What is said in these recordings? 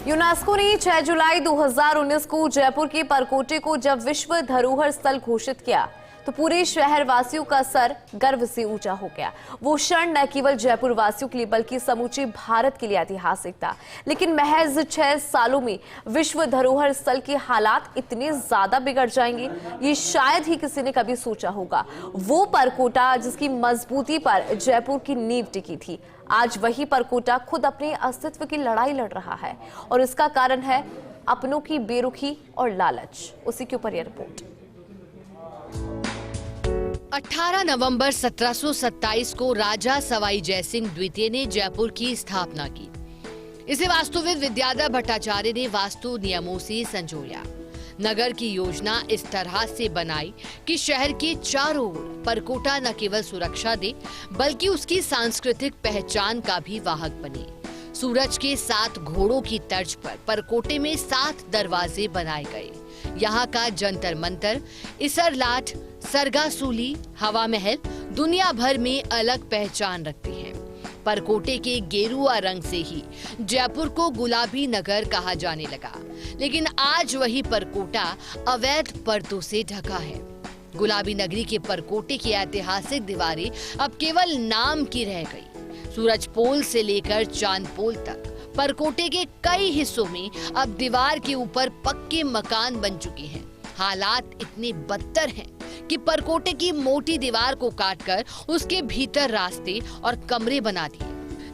UNESCO ने 6 जुलाई 2019 को जयपुर के परकोटे को जब विश्व धरोहर स्थल घोषित किया तो पूरे शहर वासियों का सर गर्व से ऊंचा हो गया। वो क्षण न केवल जयपुर वासियों के लिए बल्कि समूचे भारत के लिए ऐतिहासिक था। लेकिन महज 6 सालों में विश्व धरोहर स्थल के हालात इतने ज्यादा बिगड़ जाएंगे, ये शायद ही किसी ने कभी सोचा होगा। वो परकोटा जिसकी मजबूती पर जयपुर की नींव टिकी थी, आज वही परकोटा खुद अपने अस्तित्व की लड़ाई लड़ रहा है और इसका कारण है अपनों की बेरुखी और लालच। उसी के ऊपर यह रिपोर्ट। 18 नवंबर 1727 को राजा सवाई जयसिंह द्वितीय ने जयपुर की स्थापना की। इसे वास्तुविद विद्याधर भट्टाचार्य ने वास्तु नियमों से संजोया। नगर की योजना इस तरह से बनाई कि शहर के चारों ओर परकोटा न केवल सुरक्षा दे बल्कि उसकी सांस्कृतिक पहचान का भी वाहक बने। सूरज के 7 घोड़ों की तर्ज पर परकोटे में 7 दरवाजे बनाए गए। यहाँ का जंतर मंतर, इसरलाट, सरगासूली, हवा महल दुनिया भर में अलग पहचान रखते हैं। परकोटे के गेरुआ रंग से ही जयपुर को गुलाबी नगर कहा जाने लगा, लेकिन आज वही परकोटा अवैध पर्दों से ढका है। गुलाबी नगरी के परकोटे की ऐतिहासिक दीवारें अब केवल नाम की रह गई। सूरज पोल से लेकर चांद पोल तक परकोटे के कई हिस्सों में अब दीवार के ऊपर पक्के मकान बन चुके हैं। हालात इतने बदतर हैं कि परकोटे की मोटी दीवार को काटकर उसके भीतर रास्ते और कमरे बना दिए,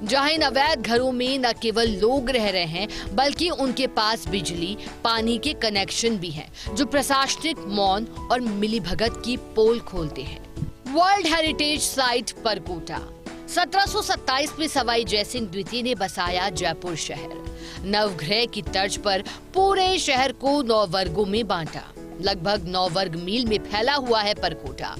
जहां इन अवैध घरों में न केवल लोग रह रहे हैं बल्कि उनके पास बिजली पानी के कनेक्शन भी हैं, जो प्रशासनिक मौन और मिलीभगत की पोल खोलते हैं। वर्ल्ड हेरिटेज साइट परकोटा 1727 में सवाई जयसिंह द्वितीय ने बसाया जयपुर शहर। नवग्रह की तर्ज पर पूरे शहर को 9 वर्गों में बांटा। लगभग 9 वर्ग मील में फैला हुआ है परकोटा।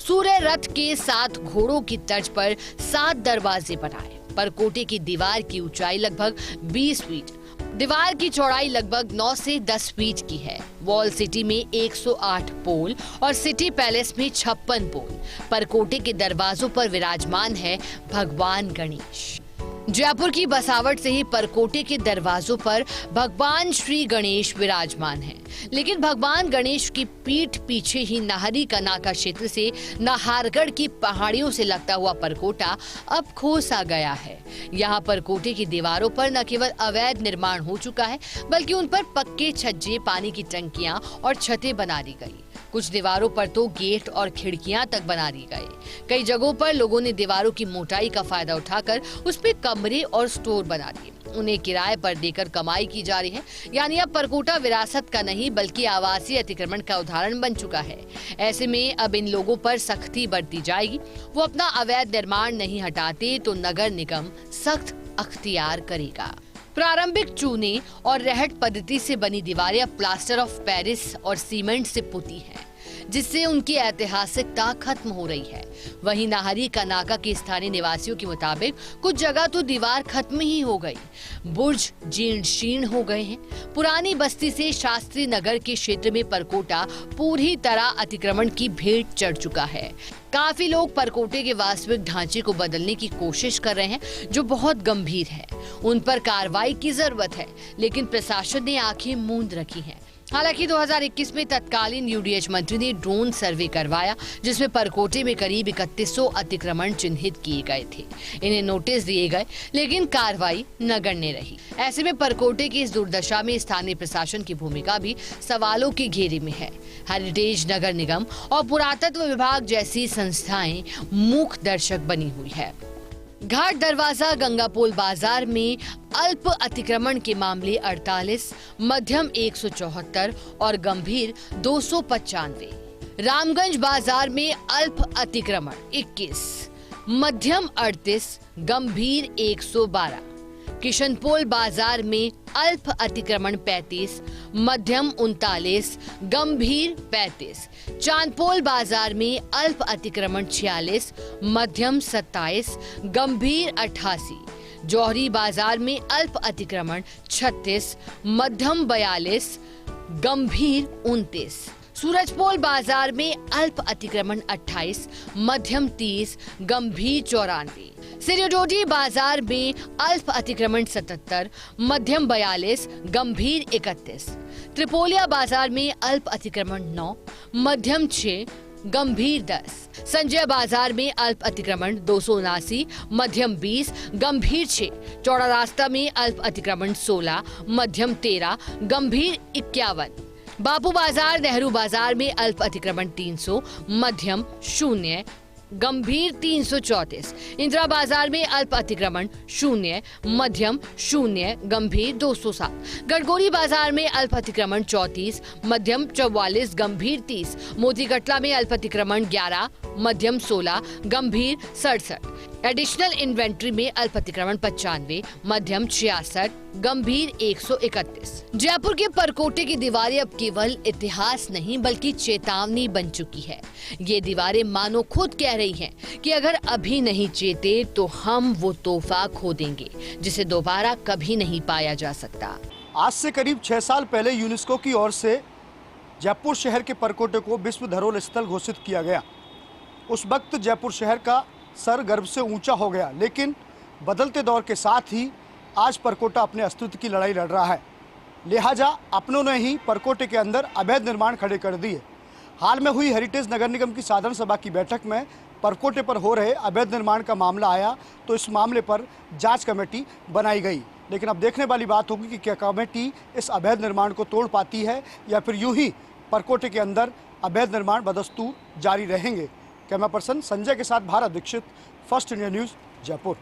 सूर्य रथ के 7 घोड़ों की तर्ज पर 7 दरवाजे बनाए। परकोटे की दीवार की ऊंचाई लगभग 20 फीट, दीवार की चौड़ाई लगभग 9 से 10 फीट की है। वॉल सिटी में 108 पोल और सिटी पैलेस में 56 पोल। परकोटे के दरवाजों पर विराजमान है भगवान गणेश। जयपुर की बसावट से ही परकोटे के दरवाजों पर भगवान श्री गणेश विराजमान हैं। लेकिन भगवान गणेश की पीठ पीछे ही नाहरी का नाका क्षेत्र से नाहरगढ़ की पहाड़ियों से लगता हुआ परकोटा अब खो सा गया है। यहाँ परकोटे की दीवारों पर न केवल अवैध निर्माण हो चुका है बल्कि उन पर पक्के छज्जे, पानी की टंकियां और छतें बना दी गई। कुछ दीवारों पर तो गेट और खिड़कियां तक बना दी गई। कई जगहों पर लोगों ने दीवारों की मोटाई का फायदा उठाकर उस पे कमरे और स्टोर बना दिए। उन्हें किराए पर देकर कमाई की जा रही है। यानी अब परकोटा विरासत का नहीं बल्कि आवासीय अतिक्रमण का उदाहरण बन चुका है। ऐसे में अब इन लोगों पर सख्ती बरती जाएगी। वो अपना अवैध निर्माण नहीं हटाते तो नगर निगम सख्त अख्तियार करेगा। प्रारंभिक चूने और रेहट पद्धति से बनी दीवारें अब प्लास्टर ऑफ पेरिस और सीमेंट से पुती हैं, जिससे उनकी ऐतिहासिकता खत्म हो रही है। वहीं नाहरी का नाका के स्थानीय निवासियों के मुताबिक कुछ जगह तो दीवार खत्म ही हो गई, बुर्ज जीर्ण शीर्ण हो गए हैं। पुरानी बस्ती से शास्त्री नगर के क्षेत्र में परकोटा पूरी तरह अतिक्रमण की भेंट चढ़ चुका है। काफी लोग परकोटे के वास्तविक ढांचे को बदलने की कोशिश कर रहे हैं, जो बहुत गंभीर है। उन पर कार्रवाई की जरूरत है, लेकिन प्रशासन ने आंखें मूंद रखी हैं। हालांकि 2021 में तत्कालीन यूडीएच मंत्री ने ड्रोन सर्वे करवाया, जिसमें परकोटे में करीब 3100 अतिक्रमण चिन्हित किए गए थे। इन्हें नोटिस दिए गए, लेकिन कार्रवाई नगण्य रही। ऐसे में परकोटे की इस दुर्दशा में स्थानीय प्रशासन की भूमिका भी सवालों के घेरे में है। हेरिटेज, नगर निगम और पुरातत्व विभाग जैसी संस्थाएं मूक दर्शक बनी हुई है। घाट दरवाजा गंगापोल बाजार में अल्प अतिक्रमण के मामले 48, मध्यम 174 और गंभीर 295। रामगंज बाजार में अल्प अतिक्रमण 21, मध्यम 38, गंभीर 112। किशनपोल बाजार में अल्प अतिक्रमण 35, मध्यम 39, गंभीर 35। चांदपोल बाजार में अल्प अतिक्रमण 46, मध्यम 27, गंभीर 88। जौहरी बाजार में अल्प अतिक्रमण 36, मध्यम 42, गंभीर 29। सूरजपोल बाजार में अल्प अतिक्रमण 28, मध्यम 30, गंभीर 94। सिरोडोडी बाजार में अल्प अतिक्रमण 77, मध्यम 42, गंभीर 31। त्रिपोलिया बाजार में अल्प अतिक्रमण 9, मध्यम 6, गंभीर 10। संजय बाजार में अल्प अतिक्रमण 279, मध्यम 20, गंभीर 6। चौड़ा रास्ता में अल्प अतिक्रमण 16, मध्यम 13, गंभीर 51। बापू बाजार नेहरू बाजार में अल्प अतिक्रमण 300, मध्यम 0, गंभीर 334। इंदिरा बाजार में अल्प अतिक्रमण 0, मध्यम 0, गंभीर 207। गड़गोरी बाजार में अल्प अतिक्रमण 34, मध्यम 44, गंभीर 30। मोती कटला में अल्प अतिक्रमण 11, मध्यम 16, गंभीर 67। एडिशनल इन्वेंट्री में अल्प अतिक्रमण 95, मध्यम 66, गंभीर 131। जयपुर के परकोटे की दीवारें अब केवल इतिहास नहीं बल्कि चेतावनी बन चुकी है। ये दीवारें मानो खुद कह रही हैं कि अगर अभी नहीं चेते तो हम वो तोहफा खो देंगे जिसे दोबारा कभी नहीं पाया जा सकता। आज से करीब 6 साल पहले यूनेस्को की ओर से जयपुर शहर के परकोटे को विश्व धरोहर स्थल घोषित किया गया। उस वक्त जयपुर शहर का सर गर्व से ऊंचा हो गया, लेकिन बदलते दौर के साथ ही आज परकोटा अपने अस्तित्व की लड़ाई लड़ रहा है। लिहाजा अपनों ने ही परकोटे के अंदर अवैध निर्माण खड़े कर दिए। हाल में हुई हेरिटेज नगर निगम की साधारण सभा की बैठक में परकोटे पर हो रहे अवैध निर्माण का मामला आया, तो इस मामले पर जांच कमेटी बनाई गई। लेकिन अब देखने वाली बात होगी कि क्या कमेटी इस अवैध निर्माण को तोड़ पाती है या फिर यूं ही परकोटे के अंदर अवैध निर्माण बदस्तूर जारी रहेंगे। कैमरा पर्सन संजय के साथ Bharat Dixit, First India News, Jaipur.